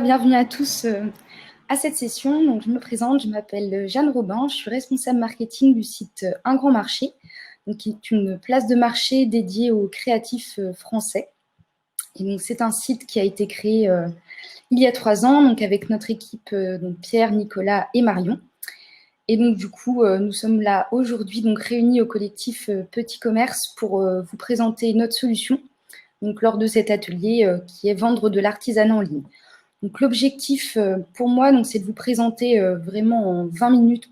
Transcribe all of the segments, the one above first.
Bienvenue à tous à cette session. Donc, je me présente, je m'appelle Jeanne Robin, je suis responsable marketing du site Un Grand Marché, donc, qui est une place de marché dédiée aux créatifs français. Et donc, c'est un site qui a été créé il y a 3 ans, donc avec notre équipe, donc Pierre, Nicolas et Marion. Et donc, du coup, nous sommes là aujourd'hui, donc réunis au collectif Petit Commerce pour vous présenter notre solution, donc lors de cet atelier qui est vendre de l'artisanat en ligne. Donc, l'objectif pour moi, c'est de vous présenter vraiment en 20 minutes,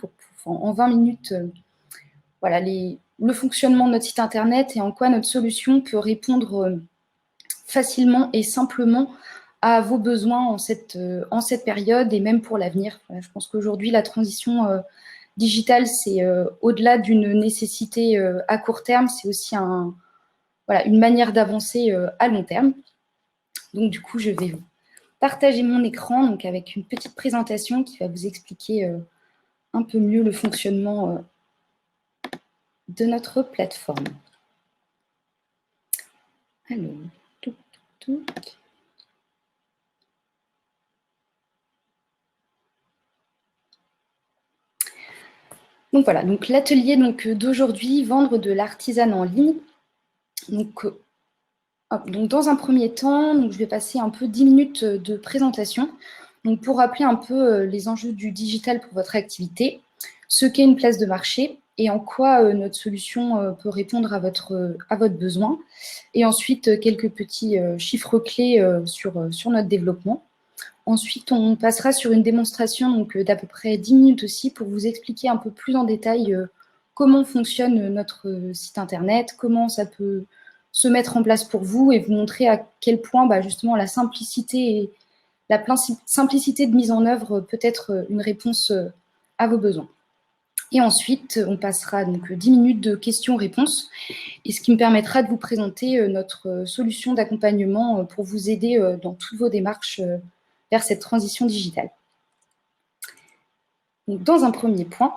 voilà, le fonctionnement de notre site internet et en quoi notre solution peut répondre facilement et simplement à vos besoins en cette période et même pour l'avenir. Voilà, je pense qu'aujourd'hui, la transition digitale, c'est au-delà d'une nécessité à court terme, c'est aussi une manière d'avancer à long terme. Donc, du coup, je vais vous partager mon écran donc avec une petite présentation qui va vous expliquer un peu mieux le fonctionnement de notre plateforme. Alors, Donc voilà, donc l'atelier d'aujourd'hui, vendre de l'artisanat en ligne. Donc dans un premier temps, je vais passer un peu 10 minutes de présentation. Donc pour rappeler un peu les enjeux du digital pour votre activité, ce qu'est une place de marché et en quoi notre solution peut répondre à votre besoin. Et ensuite, quelques petits chiffres clés sur notre développement. Ensuite, on passera sur une démonstration d'à peu près 10 minutes aussi pour vous expliquer un peu plus en détail comment fonctionne notre site internet, comment ça peut se mettre en place pour vous et vous montrer à quel point justement la simplicité de mise en œuvre peut être une réponse à vos besoins. Et ensuite, on passera 10 minutes de questions-réponses, et ce qui me permettra de vous présenter notre solution d'accompagnement pour vous aider dans toutes vos démarches vers cette transition digitale. Donc, dans un premier point,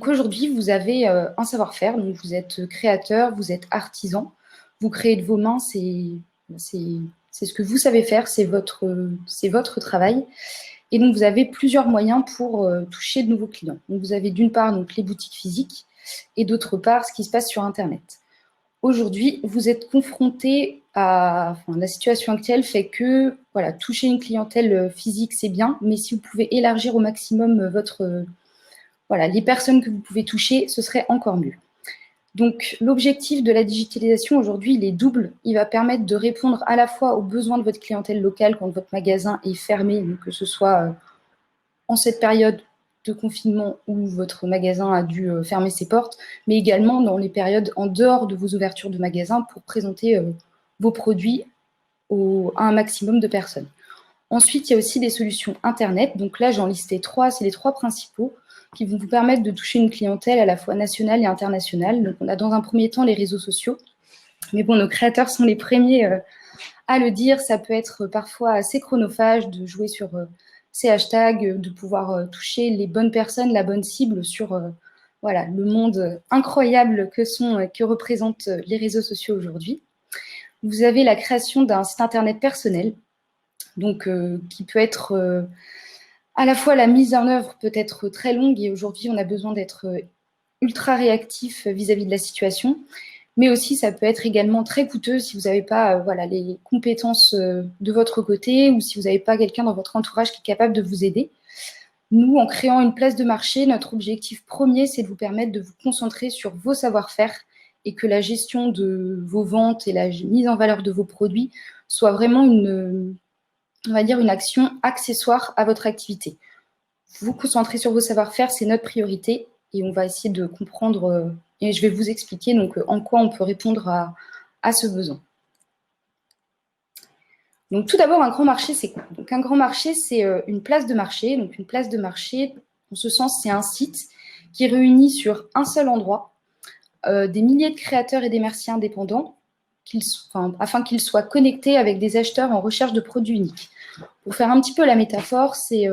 aujourd'hui, vous avez un savoir-faire, donc vous êtes créateur, vous êtes artisan, vous créez de vos mains, c'est ce que vous savez faire, c'est votre travail. Et donc, vous avez plusieurs moyens pour toucher de nouveaux clients. Donc, vous avez d'une part les boutiques physiques et d'autre part ce qui se passe sur Internet. Aujourd'hui, vous êtes confronté à la situation actuelle fait que toucher une clientèle physique, c'est bien, mais si vous pouvez élargir au maximum les personnes que vous pouvez toucher, ce serait encore mieux. Donc, l'objectif de la digitalisation aujourd'hui, il est double. Il va permettre de répondre à la fois aux besoins de votre clientèle locale quand votre magasin est fermé, donc que ce soit en cette période de confinement où votre magasin a dû fermer ses portes, mais également dans les périodes en dehors de vos ouvertures de magasins pour présenter vos produits à un maximum de personnes. Ensuite, il y a aussi des solutions Internet. Donc là, j'en listais 3, c'est les 3 principaux qui vont vous permettre de toucher une clientèle à la fois nationale et internationale. Donc, on a dans un premier temps les réseaux sociaux. Mais bon, nos créateurs sont les premiers à le dire. Ça peut être parfois assez chronophage de jouer sur ces hashtags, de pouvoir toucher les bonnes personnes, la bonne cible sur le monde incroyable que représentent les réseaux sociaux aujourd'hui. Vous avez la création d'un site internet personnel, donc qui peut être à la fois la mise en œuvre peut être très longue et aujourd'hui on a besoin d'être ultra réactif vis-à-vis de la situation, mais aussi ça peut être également très coûteux si vous n'avez pas les compétences de votre côté ou si vous n'avez pas quelqu'un dans votre entourage qui est capable de vous aider. Nous, en créant une place de marché, notre objectif premier, c'est de vous permettre de vous concentrer sur vos savoir-faire et que la gestion de vos ventes et la mise en valeur de vos produits soit vraiment une action accessoire à votre activité. Vous concentrer sur vos savoir-faire, c'est notre priorité et on va essayer de comprendre et je vais vous expliquer en quoi on peut répondre à ce besoin. Donc tout d'abord, un grand marché, c'est quoi? Donc un grand marché, c'est une place de marché. Donc une place de marché, en ce sens, c'est un site qui réunit sur un seul endroit des milliers de créateurs et d'émerciers indépendants afin qu'ils soient connectés avec des acheteurs en recherche de produits uniques. Pour faire un petit peu la métaphore, c'est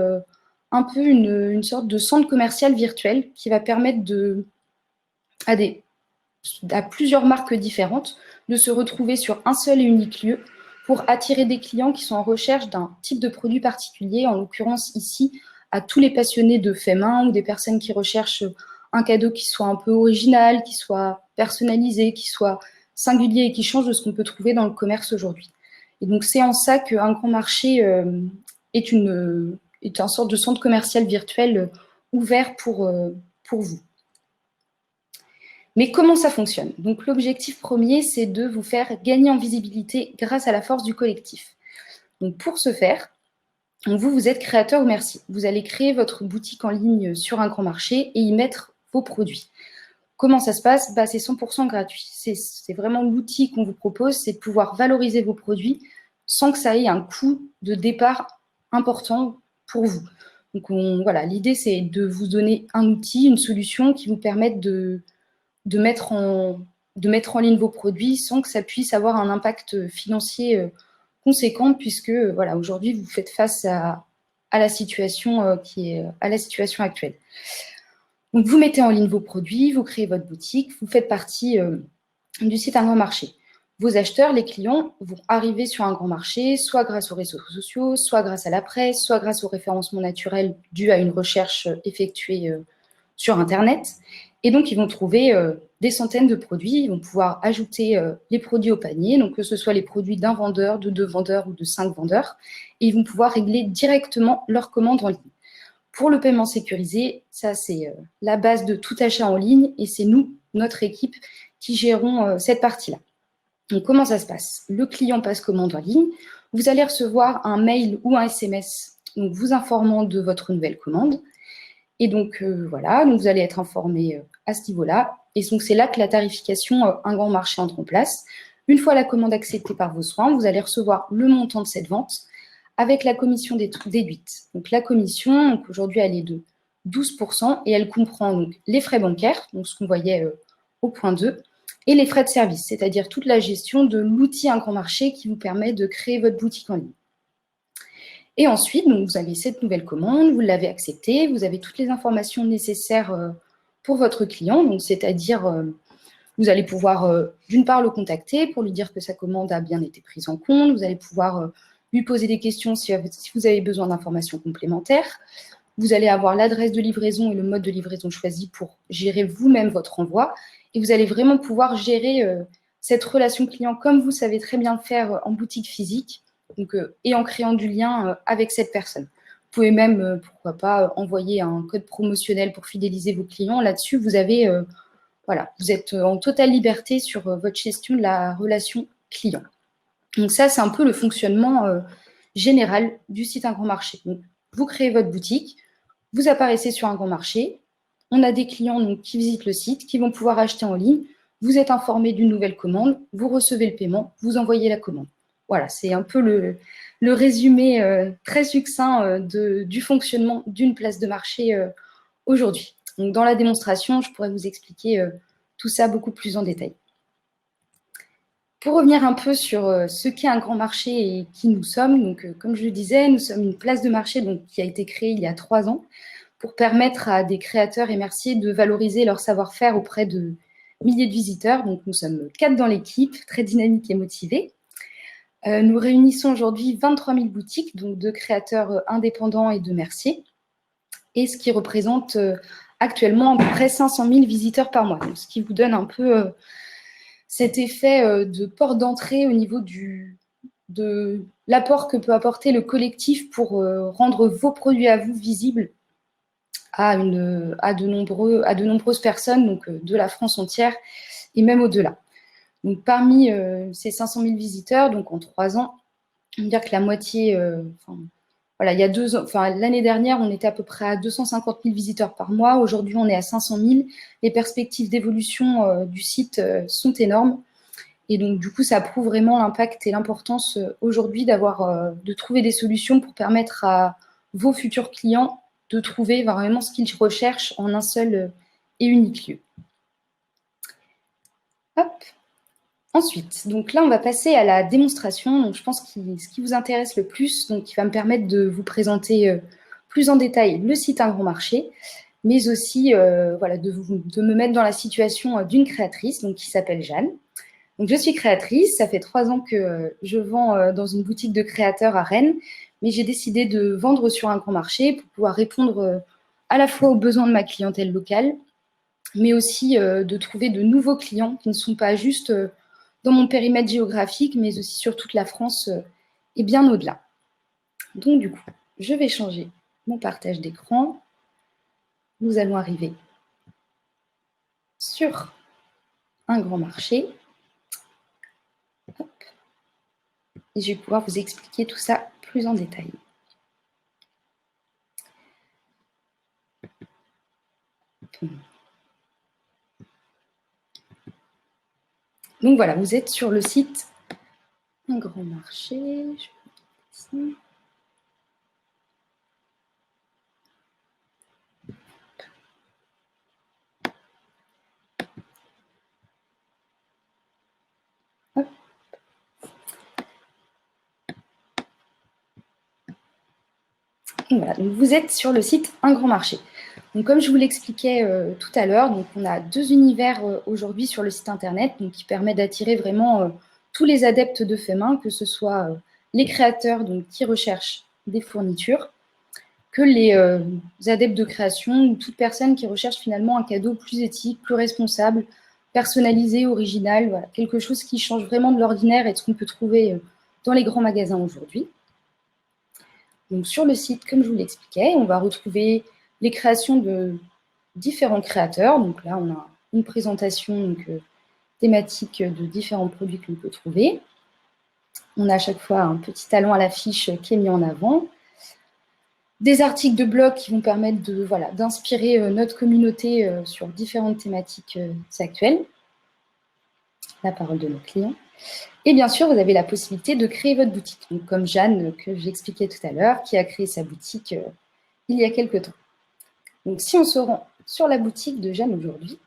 un peu une sorte de centre commercial virtuel qui va permettre à plusieurs marques différentes de se retrouver sur un seul et unique lieu pour attirer des clients qui sont en recherche d'un type de produit particulier, en l'occurrence ici, à tous les passionnés de fait main ou des personnes qui recherchent un cadeau qui soit un peu original, qui soit personnalisé, qui soit singulier et qui change de ce qu'on peut trouver dans le commerce aujourd'hui. Et donc, c'est en ça qu'un grand marché est une sorte de centre commercial virtuel ouvert pour vous. Mais comment ça fonctionne? Donc, l'objectif premier, c'est de vous faire gagner en visibilité grâce à la force du collectif. Donc, pour ce faire, vous êtes créateur ou merci. Vous allez créer votre boutique en ligne sur un grand marché et y mettre vos produits. Comment ça se passe? C'est 100% gratuit. C'est vraiment l'outil qu'on vous propose, c'est de pouvoir valoriser vos produits sans que ça ait un coût de départ important pour vous. Donc, voilà, l'idée, c'est de vous donner un outil, une solution qui vous permette de mettre en ligne vos produits sans que ça puisse avoir un impact financier conséquent, puisque voilà, aujourd'hui, vous faites face à la situation à la situation actuelle. Donc, vous mettez en ligne vos produits, vous créez votre boutique, vous faites partie du site Un Grand Marché. Vos acheteurs, les clients, vont arriver sur un grand marché, soit grâce aux réseaux sociaux, soit grâce à la presse, soit grâce au référencement naturel dû à une recherche effectuée sur Internet. Et donc, ils vont trouver des centaines de produits. Ils vont pouvoir ajouter les produits au panier, donc que ce soit les produits d'un vendeur, de 2 vendeurs ou de 5 vendeurs. Et ils vont pouvoir régler directement leurs commandes en ligne. Pour le paiement sécurisé, ça, c'est la base de tout achat en ligne. Et c'est nous, notre équipe, qui gérons cette partie-là. Donc, comment ça se passe? Le client passe commande en ligne. Vous allez recevoir un mail ou un SMS donc, vous informant de votre nouvelle commande. Et donc, voilà, donc vous allez être informé à ce niveau-là. Et donc, c'est là que la tarification Un Grand Marché entre en place. Une fois la commande acceptée par vos soins, vous allez recevoir le montant de cette vente avec la commission déduite. Donc, la commission, aujourd'hui, elle est de 12% et elle comprend donc, les frais bancaires, donc ce qu'on voyait au point 2, et les frais de service, c'est-à-dire toute la gestion de l'outil Un Grand Marché qui vous permet de créer votre boutique en ligne. Et ensuite, donc, vous avez cette nouvelle commande, vous l'avez acceptée, vous avez toutes les informations nécessaires pour votre client, donc c'est-à-dire vous allez pouvoir d'une part le contacter pour lui dire que sa commande a bien été prise en compte, vous allez pouvoir lui poser des questions si vous avez besoin d'informations complémentaires, vous allez avoir l'adresse de livraison et le mode de livraison choisi pour gérer vous-même votre envoi, et vous allez vraiment pouvoir gérer cette relation client comme vous savez très bien le faire en boutique physique, donc, et en créant du lien avec cette personne. Vous pouvez même, pourquoi pas, envoyer un code promotionnel pour fidéliser vos clients. Là-dessus, vous avez, voilà, vous êtes en totale liberté sur votre gestion de la relation client. Donc ça, c'est un peu le fonctionnement général du site Un Grand Marché. Donc, vous créez votre boutique, vous apparaissez sur Un Grand Marché, on a des clients donc, qui visitent le site, qui vont pouvoir acheter en ligne, vous êtes informé d'une nouvelle commande, vous recevez le paiement, vous envoyez la commande. Voilà, c'est un peu le résumé très succinct du fonctionnement d'une place de marché aujourd'hui. Donc, dans la démonstration, je pourrais vous expliquer tout ça beaucoup plus en détail. Pour revenir un peu sur ce qu'est un grand marché et qui nous sommes, donc, comme je le disais, nous sommes une place de marché donc, qui a été créée il y a 3 ans pour permettre à des créateurs et merciers de valoriser leur savoir-faire auprès de milliers de visiteurs. Donc, nous sommes 4 dans l'équipe, très dynamiques et motivés. Nous réunissons aujourd'hui 23 000 boutiques, donc de créateurs indépendants et de merciers, et ce qui représente actuellement à peu près 500 000 visiteurs par mois. Donc, ce qui vous donne un peu cet effet de porte d'entrée au niveau de l'apport que peut apporter le collectif pour rendre vos produits à vous visibles à de nombreuses personnes, donc de la France entière et même au-delà. Donc, parmi ces 500 000 visiteurs, donc en 3 ans, on va dire que la moitié, voilà, il y a 2 ans, l'année dernière, on était à peu près à 250 000 visiteurs par mois. Aujourd'hui, on est à 500 000. Les perspectives d'évolution du site sont énormes. Et donc, du coup, ça prouve vraiment l'impact et l'importance aujourd'hui de trouver des solutions pour permettre à vos futurs clients de trouver vraiment ce qu'ils recherchent en un seul et unique lieu. Hop. Ensuite, donc là, on va passer à la démonstration. Donc, je pense que ce qui vous intéresse le plus, donc, qui va me permettre de vous présenter plus en détail le site Un Grand Marché, mais aussi voilà, de me mettre dans la situation d'une créatrice donc, qui s'appelle Jeanne. Donc, je suis créatrice, ça fait 3 ans que je vends dans une boutique de créateurs à Rennes, mais j'ai décidé de vendre sur un grand marché pour pouvoir répondre à la fois aux besoins de ma clientèle locale, mais aussi de trouver de nouveaux clients qui ne sont pas juste dans mon périmètre géographique, mais aussi sur toute la France et bien au-delà. Donc, du coup, je vais changer mon partage d'écran. Nous allons arriver sur un grand marché. Hop. Et je vais pouvoir vous expliquer tout ça plus en détail. Donc voilà, vous êtes sur le site Un Grand Marché. Je vais ici. Hop. Voilà, donc vous êtes sur le site Un Grand Marché. Donc, comme je vous l'expliquais tout à l'heure, donc on a 2 univers aujourd'hui sur le site internet, donc qui permet d'attirer vraiment tous les adeptes de fait main, que ce soit les créateurs donc, qui recherchent des fournitures, que les adeptes de création ou toute personne qui recherche finalement un cadeau plus éthique, plus responsable, personnalisé, original, voilà, quelque chose qui change vraiment de l'ordinaire et de ce qu'on peut trouver dans les grands magasins aujourd'hui. Donc sur le site, comme je vous l'expliquais, on va retrouver les créations de différents créateurs. Donc là, on a une présentation thématique de différents produits que l'on peut trouver. On a à chaque fois un petit talon à l'affiche qui est mis en avant. Des articles de blog qui vont permettre d'inspirer notre communauté sur différentes thématiques actuelles. La parole de nos clients. Et bien sûr, vous avez la possibilité de créer votre boutique. Donc, comme Jeanne, que j'expliquais tout à l'heure, qui a créé sa boutique il y a quelques temps. Donc, si on se rend sur la boutique de Jeanne aujourd'hui,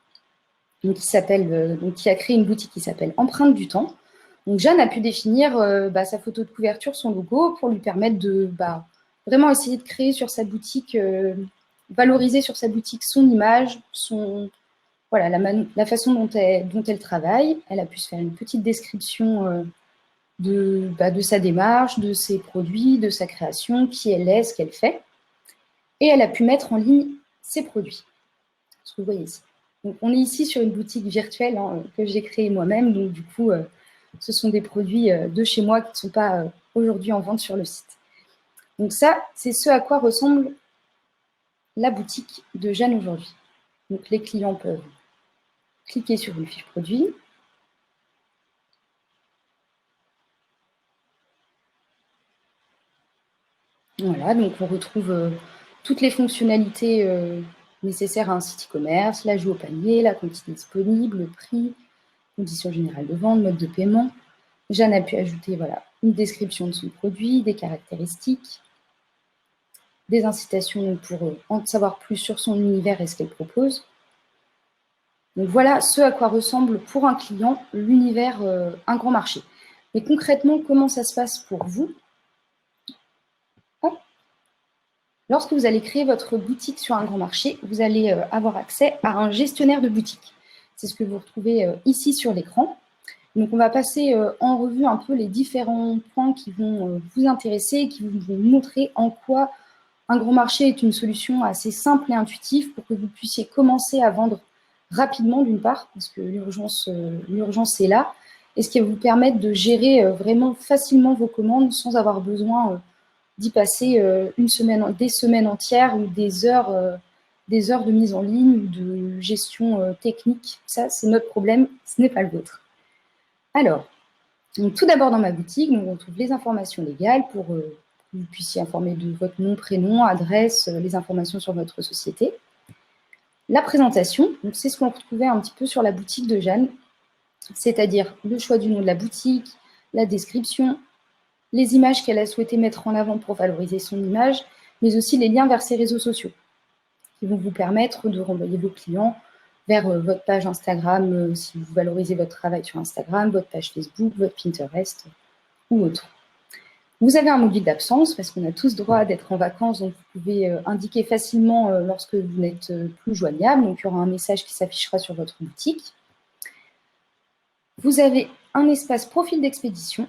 qui a créé une boutique qui s'appelle Empreinte du temps. Donc, Jeanne a pu définir sa photo de couverture, son logo, pour lui permettre de vraiment essayer de créer sur sa boutique, valoriser sur sa boutique son image, la façon dont elle travaille. Elle a pu se faire une petite description de sa démarche, de ses produits, de sa création, qui elle est, ce qu'elle fait. Et elle a pu mettre en ligne ses produits. Ce que vous voyez ici. Donc, on est ici sur une boutique virtuelle que j'ai créée moi-même. Donc, du coup, ce sont des produits de chez moi qui ne sont pas aujourd'hui en vente sur le site. Donc, ça, c'est ce à quoi ressemble la boutique de Jeanne aujourd'hui. Donc, les clients peuvent cliquer sur une fiche produit. Voilà, donc on retrouve toutes les fonctionnalités nécessaires à un site e-commerce, l'ajout au panier, la quantité disponible, le prix, conditions générales de vente, mode de paiement. Jeanne a pu ajouter une description de son produit, des caractéristiques, des incitations pour en savoir plus sur son univers et ce qu'elle propose. Donc voilà ce à quoi ressemble pour un client l'univers Un Grand Marché. Mais concrètement, comment ça se passe pour vous? Lorsque vous allez créer votre boutique sur Un Grand Marché, vous allez avoir accès à un gestionnaire de boutique. C'est ce que vous retrouvez ici sur l'écran. Donc, on va passer en revue un peu les différents points qui vont vous intéresser et qui vont vous montrer en quoi Un Grand Marché est une solution assez simple et intuitive pour que vous puissiez commencer à vendre rapidement, d'une part, parce que l'urgence est là, et ce qui va vous permettre de gérer vraiment facilement vos commandes sans avoir besoin d'y passer des semaines entières ou des heures de mise en ligne ou de gestion technique. Ça, c'est notre problème, ce n'est pas le vôtre. Alors, donc, tout d'abord dans ma boutique, on retrouve les informations légales pour que vous puissiez informer de votre nom, prénom, adresse, les informations sur votre société. La présentation, c'est ce qu'on retrouvait un petit peu sur la boutique de Jeanne, c'est-à-dire le choix du nom de la boutique, la description, les images qu'elle a souhaité mettre en avant pour valoriser son image, mais aussi les liens vers ses réseaux sociaux qui vont vous permettre de renvoyer vos clients vers votre page Instagram, si vous valorisez votre travail sur Instagram, votre page Facebook, votre Pinterest ou autre. Vous avez un mobile d'absence parce qu'on a tous droit d'être en vacances, donc vous pouvez indiquer facilement lorsque vous n'êtes plus joignable. Donc, il y aura un message qui s'affichera sur votre boutique. Vous avez un espace profil d'expédition.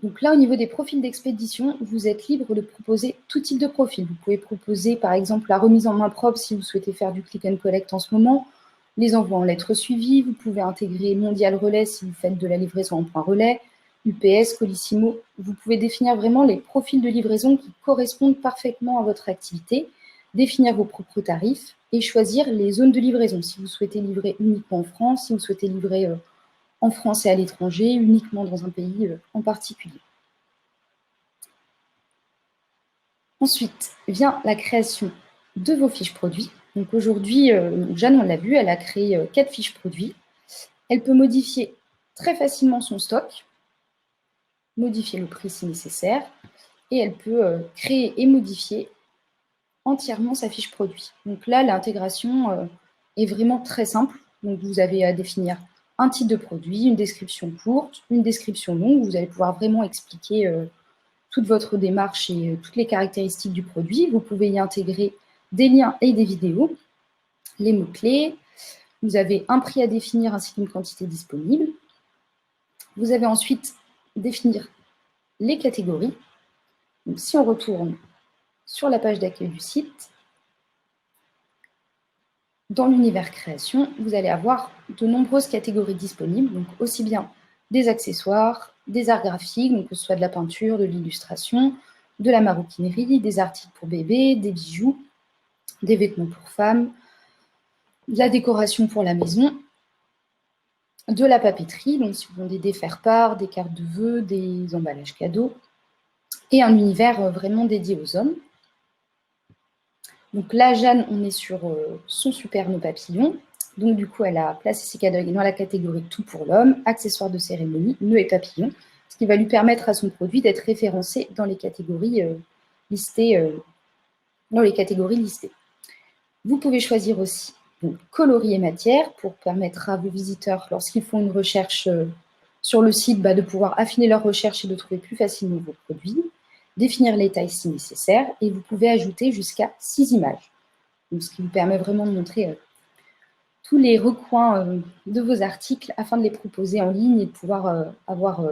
Donc là, au niveau des profils d'expédition, vous êtes libre de proposer tout type de profil. Vous pouvez proposer, par exemple, la remise en main propre si vous souhaitez faire du click and collect en ce moment, les envois en lettres suivies, vous pouvez intégrer Mondial Relais si vous faites de la livraison en point relais, UPS, Colissimo. Vous pouvez définir vraiment les profils de livraison qui correspondent parfaitement à votre activité, définir vos propres tarifs et choisir les zones de livraison. Si vous souhaitez livrer uniquement en France, si vous souhaitez livrer en France et à l'étranger, uniquement dans un pays en particulier. Ensuite vient la création de vos fiches produits. Donc aujourd'hui, Jeanne, on l'a vu, elle a créé 4 fiches produits. Elle peut modifier très facilement son stock, modifier le prix si nécessaire, et elle peut créer et modifier entièrement sa fiche produit. Donc là, l'intégration est vraiment très simple. Donc vous avez à définir un titre de produit, une description courte, une description longue. Vous allez pouvoir vraiment expliquer toute votre démarche et toutes les caractéristiques du produit. Vous pouvez y intégrer des liens et des vidéos, les mots-clés. Vous avez un prix à définir ainsi qu'une quantité disponible. Vous avez ensuite définir les catégories. Donc, si on retourne sur la page d'accueil du site, dans l'univers création, vous allez avoir de nombreuses catégories disponibles, donc aussi bien des accessoires, des arts graphiques, donc que ce soit de la peinture, de l'illustration, de la maroquinerie, des articles pour bébés, des bijoux, des vêtements pour femmes, de la décoration pour la maison, de la papeterie, donc si vous vendez des faire-part, des cartes de vœux, des emballages cadeaux, et un univers vraiment dédié aux hommes. Donc là, Jeanne, on est sur son super nœud papillon. Donc du coup, elle a placé ses cadeaux dans la catégorie tout pour l'homme, accessoires de cérémonie, nœud et papillon, ce qui va lui permettre à son produit d'être référencé dans les catégories listées. Vous pouvez choisir aussi donc, coloris et matière pour permettre à vos visiteurs, lorsqu'ils font une recherche sur le site, de pouvoir affiner leur recherche et de trouver plus facilement vos produits, définir les tailles si nécessaire, et vous pouvez ajouter jusqu'à 6 images. Donc, ce qui vous permet vraiment de montrer tous les recoins de vos articles afin de les proposer en ligne et de pouvoir avoir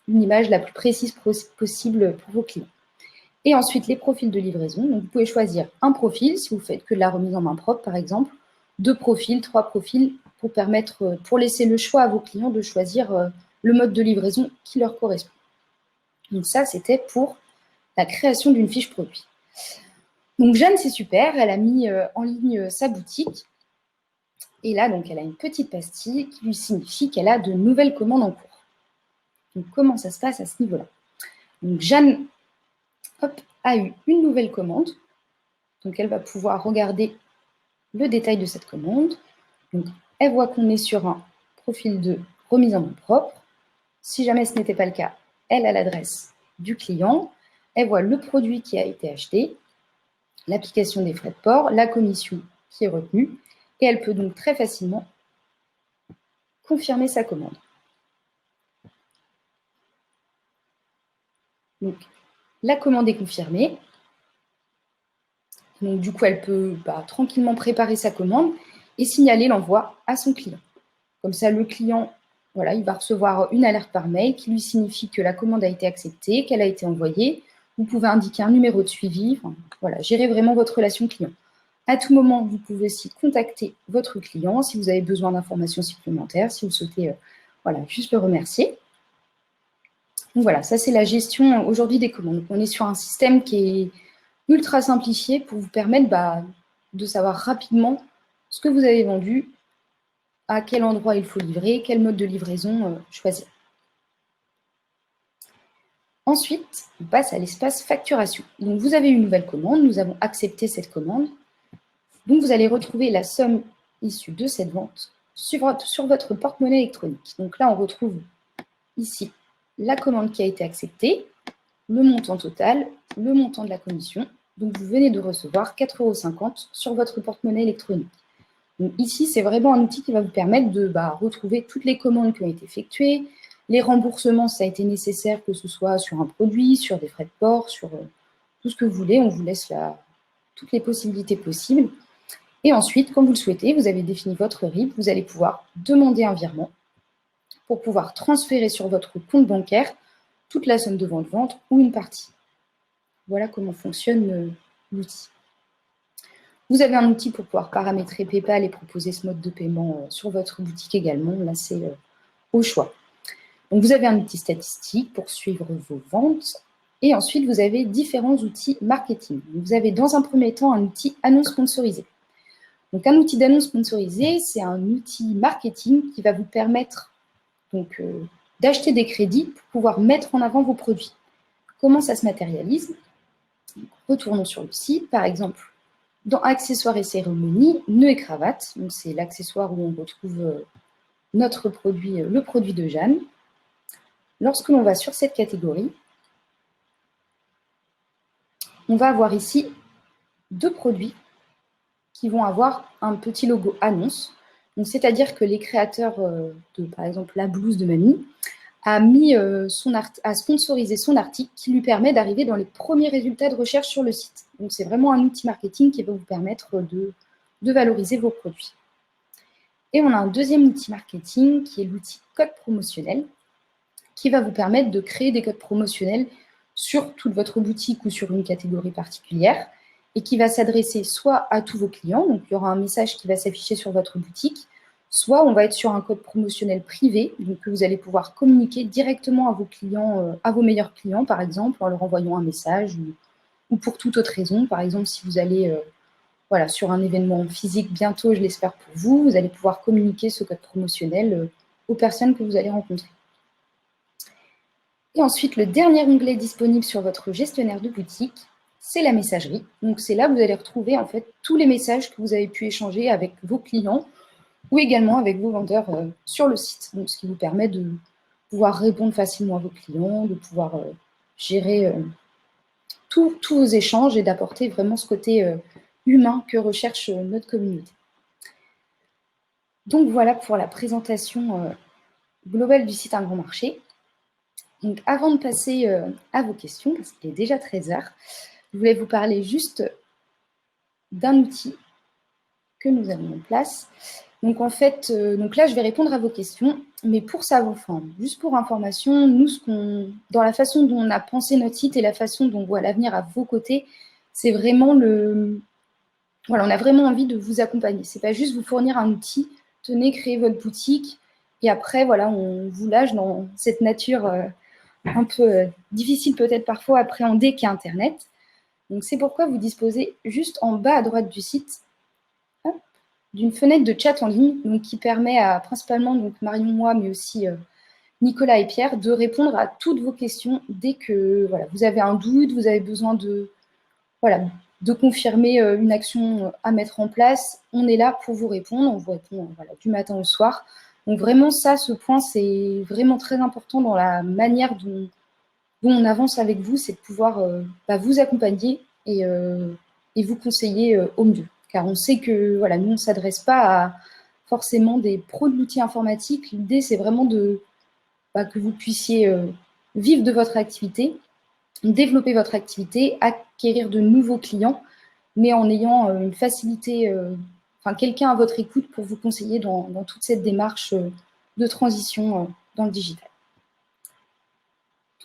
une image la plus précise possible pour vos clients. Et ensuite, les profils de livraison. Donc, vous pouvez choisir un profil, si vous faites que de la remise en main propre, par exemple, 2 profils, 3 profils, pour laisser le choix à vos clients de choisir le mode de livraison qui leur correspond. Donc ça, c'était pour la création d'une fiche produit. Donc Jeanne, c'est super, elle a mis en ligne sa boutique. Et là, donc, elle a une petite pastille qui lui signifie qu'elle a de nouvelles commandes en cours. Donc, comment ça se passe à ce niveau-là? Donc, Jeanne a eu une nouvelle commande. Donc, elle va pouvoir regarder le détail de cette commande. Donc, elle voit qu'on est sur un profil de remise en main propre. Si jamais ce n'était pas le cas, elle a l'adresse du client. Elle voit le produit qui a été acheté, l'application des frais de port, la commission qui est retenue. Et elle peut donc très facilement confirmer sa commande. Donc, la commande est confirmée. Donc, du coup, elle peut tranquillement préparer sa commande et signaler l'envoi à son client. Comme ça, le client, il va recevoir une alerte par mail qui lui signifie que la commande a été acceptée, qu'elle a été envoyée. Vous pouvez indiquer un numéro de suivi. Gérer vraiment votre relation client. À tout moment, vous pouvez aussi contacter votre client si vous avez besoin d'informations supplémentaires, si vous souhaitez juste le remercier. Donc voilà, ça c'est la gestion aujourd'hui des commandes. Donc, on est sur un système qui est ultra simplifié pour vous permettre de savoir rapidement ce que vous avez vendu, à quel endroit il faut livrer, quel mode de livraison choisir. Ensuite, on passe à l'espace facturation. Donc vous avez une nouvelle commande, nous avons accepté cette commande. Donc vous allez retrouver la somme issue de cette vente sur votre porte-monnaie électronique. Donc là, on retrouve ici la commande qui a été acceptée, le montant total, le montant de la commission. Donc, vous venez de recevoir 4,50 € sur votre porte-monnaie électronique. Donc, ici, c'est vraiment un outil qui va vous permettre de retrouver toutes les commandes qui ont été effectuées, les remboursements, ça a été nécessaire, que ce soit sur un produit, sur des frais de port, sur tout ce que vous voulez. On vous laisse toutes les possibilités possibles. Et ensuite, comme vous le souhaitez, vous avez défini votre RIB, vous allez pouvoir demander un virement pour pouvoir transférer sur votre compte bancaire toute la somme de votre vente ou une partie. Voilà comment fonctionne l'outil. Vous avez un outil pour pouvoir paramétrer PayPal et proposer ce mode de paiement sur votre boutique également. Là, c'est au choix. Donc, vous avez un outil statistique pour suivre vos ventes. Et ensuite, vous avez différents outils marketing. Vous avez dans un premier temps un outil annonce sponsorisée. Donc, un outil d'annonce sponsorisée, c'est un outil marketing qui va vous permettre d'acheter des crédits pour pouvoir mettre en avant vos produits. Comment ça se matérialise? Retournons sur le site. Par exemple, dans accessoires et cérémonies, nœuds et cravates. Donc, c'est l'accessoire où on retrouve notre produit, le produit de Jeanne. Lorsque l'on va sur cette catégorie, on va avoir ici 2 produits qui vont avoir un petit logo annonce. Donc, c'est-à-dire que les créateurs de, par exemple, la blouse de mamie a sponsorisé son article qui lui permet d'arriver dans les premiers résultats de recherche sur le site. Donc, c'est vraiment un outil marketing qui va vous permettre de valoriser vos produits. Et on a un deuxième outil marketing qui est l'outil code promotionnel qui va vous permettre de créer des codes promotionnels sur toute votre boutique ou sur une catégorie particulière et qui va s'adresser soit à tous vos clients, donc il y aura un message qui va s'afficher sur votre boutique, soit on va être sur un code promotionnel privé, donc que vous allez pouvoir communiquer directement à vos clients, à vos meilleurs clients, par exemple, en leur envoyant un message ou pour toute autre raison. Par exemple, si vous allez sur un événement physique bientôt, je l'espère pour vous, vous allez pouvoir communiquer ce code promotionnel aux personnes que vous allez rencontrer. Et ensuite, le dernier onglet disponible sur votre gestionnaire de boutique, c'est la messagerie. Donc, c'est là que vous allez retrouver en fait tous les messages que vous avez pu échanger avec vos clients ou également avec vos vendeurs sur le site. Donc, ce qui vous permet de pouvoir répondre facilement à vos clients, de pouvoir gérer tous vos échanges et d'apporter vraiment ce côté humain que recherche notre communauté. Donc, voilà pour la présentation globale du site Un Grand Marché. Donc, avant de passer à vos questions, parce qu'il est déjà 13h, je voulais vous parler juste d'un outil que nous avons en place. Donc, en fait, là, je vais répondre à vos questions, mais pour savoir, juste pour information, nous, dans la façon dont on a pensé notre site et la façon dont on voit l'avenir à vos côtés, c'est vraiment on a vraiment envie de vous accompagner. C'est pas juste vous fournir un outil, tenez, créez votre boutique, et après, on vous lâche dans cette nature un peu difficile peut-être parfois à appréhender qu'est Internet. Donc, c'est pourquoi vous disposez juste en bas à droite du site d'une fenêtre de chat en ligne donc, qui permet à principalement Marion, moi, mais aussi Nicolas et Pierre de répondre à toutes vos questions dès que vous avez un doute, vous avez besoin de confirmer une action à mettre en place. On est là pour vous répondre. On vous répond du matin au soir. Donc vraiment, ce point, c'est vraiment très important dans la manière dont on avance avec vous, c'est de pouvoir vous accompagner et vous conseiller au mieux. Car on sait que nous, on ne s'adresse pas à forcément des pros de l'outil informatique. L'idée, c'est vraiment que vous puissiez vivre de votre activité, développer votre activité, acquérir de nouveaux clients, mais en ayant une facilité, quelqu'un à votre écoute pour vous conseiller dans toute cette démarche de transition dans le digital.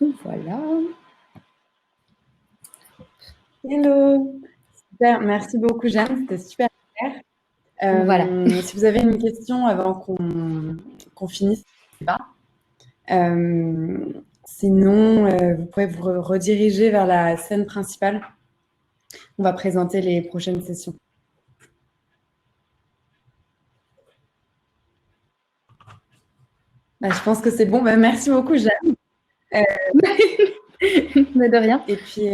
Donc voilà. Hello. Super, merci beaucoup Jeanne, c'était super clair. Voilà. Si vous avez une question avant qu'on finisse, sinon vous pouvez vous rediriger vers la scène principale. On va présenter les prochaines sessions. Je pense que c'est bon. Merci beaucoup Jeanne. Mais de rien. Et puis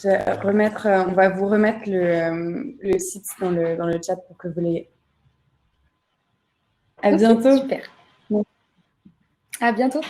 on va vous remettre le site dans le chat pour que vous l'ayez. À bientôt. Super. À bientôt.